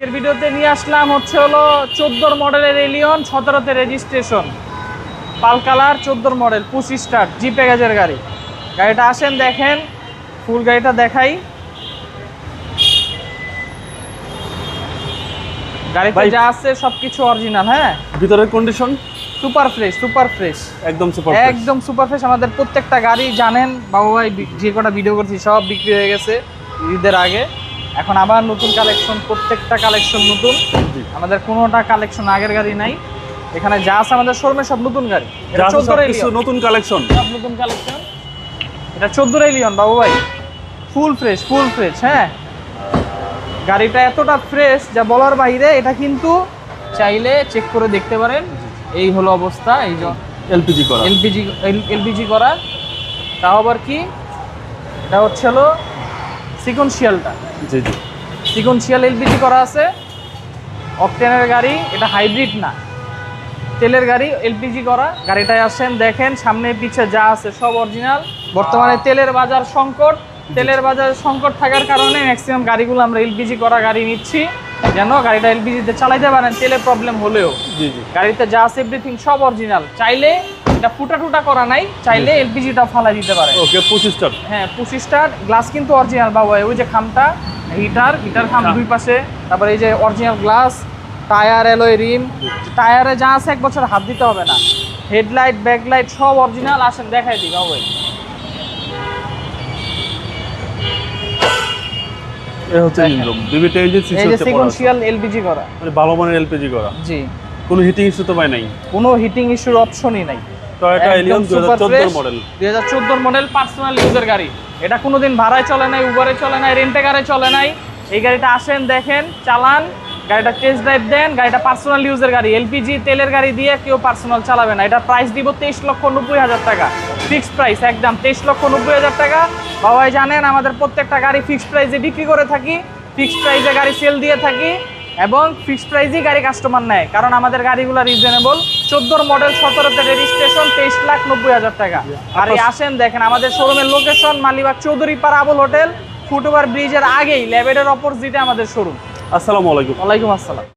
এর ভিডিওতে নিয়ে আসলাম হলো 14 মডেলের এলিয়ন 17তে registration pearl colour 14 model push start G প্যাকেজের গাড়ি। গাড়িটা আসেন দেখেন, ফুল গাড়িটা দেখাই। গাড়িতে যা আছে সবকিছু অরিজিনাল। হ্যাঁ, ভিতরের condition super fresh, super fresh, একদম সুপার একদম সুপার ফ্রেশ। আমাদের প্রত্যেকটা গাড়ি জানেন বাবু ভাই, যে কটা ভিডিও করছি সব বিক্রি হয়ে গেছে ঈদের আগে। এখন আবার নতুন কালেকশন, প্রত্যেকটা কালেকশন নতুন। আমাদের কোনোটা কালেকশন আগের গাড়ি নাই। এখানে যা আছে আমাদের শোরুমে সব নতুন গাড়ি। এটা 14 এলিয়ন, নতুন কালেকশন, সব নতুন কালেকশন। এটা 14 এলিয়ন বাবু ভাই, ফুল ফ্রেশ, ফুল ফ্রেশ। হ্যাঁ, গাড়িটা এতটা ফ্রেশ যা বলার বাইরে। এটা কিন্তু চাইলে চেক করে দেখতে পারেন। এই হলো অবস্থা, এই যে এলপিজি করা, এলপিজি করা। তাও আবার কি, এটা হলো সিকোয়েন্সিয়ালটা। জি জি, সিকোয়েন্সিয়াল এলপিজি করা আছে। অকটেনের গাড়ি, এটা হাইব্রিড না, তেলের গাড়ি, এলপিজি করা। গাড়িটায় আসেন দেখেন, সামনে পিছে যা আছে সব অরিজিনাল। বর্তমানে তেলের বাজার সংকট, তেলের বাজার সংকট থাকার কারণে ম্যাক্সিমাম গাড়িগুলো আমরা এলপিজি করা গাড়ি নিচ্ছি, যেন গাড়িটা এলপিজিতে চালাইতে পারেন তেলে প্রবলেম হলেও। জি জি, গাড়িতে যা আছে এভরিথিং সব অরিজিনাল। চাইলে এটা ফুটা টুটা করা নাই, চাইলে এলপিজিটা ফালাই দিতে পারে। ওকে, 25 স্টার। হ্যাঁ, 25 স্টার। গ্লাস কিন্তু অরিজিনাল বাবা। ওই যে খামটা, হিটার খাম দুই পাশে, তারপরে এই যে original glass, tyre, alloy rim. টায়ারে যা আছে 1 বছর হাত দিতে হবে না। হেডলাইট, ব্যাকলাইট সব অরিজিনাল। আসেন দেখাই দিই বাবা। এই হচ্ছে ইঞ্জিন, দুইটা ইঞ্জিন সিস্টেম এই যে হচ্ছে সিকোয়েন্সিয়াল এলপিজি করা, মানে ভালো মানের এলপিজি করা। জি, কোনো হিটিং ইস্যু তো পাই নাই, কোনো হিটিং ইস্যুর অপশনই নাই। তো এটা এলিয়ন 2014 মডেল, 2014 মডেল পার্সোনাল ইউজের গাড়ি। এটা কোনোদিন ভাড়ায় চলে নাই, উবারে চলে নাই, রেন্টে কারে চলে নাই। এই গাড়িটা আসেন দেখেন, চালান, গাড়িটা টেস্ট ড্রাইভ দেন। গাড়িটা পার্সোনাল ইউজের গাড়ি, এলপিজি তেলের গাড়ি দিয়ে কেউ পার্সোনাল চালাবে না। এটা প্রাইস দিব 23,90,000 টাকা, ফিক্সড প্রাইস একদম 23,90,000 টাকা। বাবাই জানেন আমাদের প্রত্যেকটা গাড়ি ফিক্সড প্রাইসে বিক্রি করে থাকি, ফিক্সড প্রাইসে গাড়ি সেল দিয়ে থাকি, এবং ফিক্সড প্রাইসেই গাড়ি কাস্টমার নেয়, কারণ আমাদের গাড়িগুলো রিজনেবল। 14 মডেল 17তে রেজিস্ট্রেশন, 23,90,000 টাকা। আর এই আসেন দেখেন আমাদের শোরুমের location Malibagh Chowdhurypara Abul hotel, foot over ব্রিজের আগেই ল্যাবেডের অপোজিটে আমাদের শোরুম। আসসালামু আলাইকুম। ওয়ালাইকুম আসসালাম।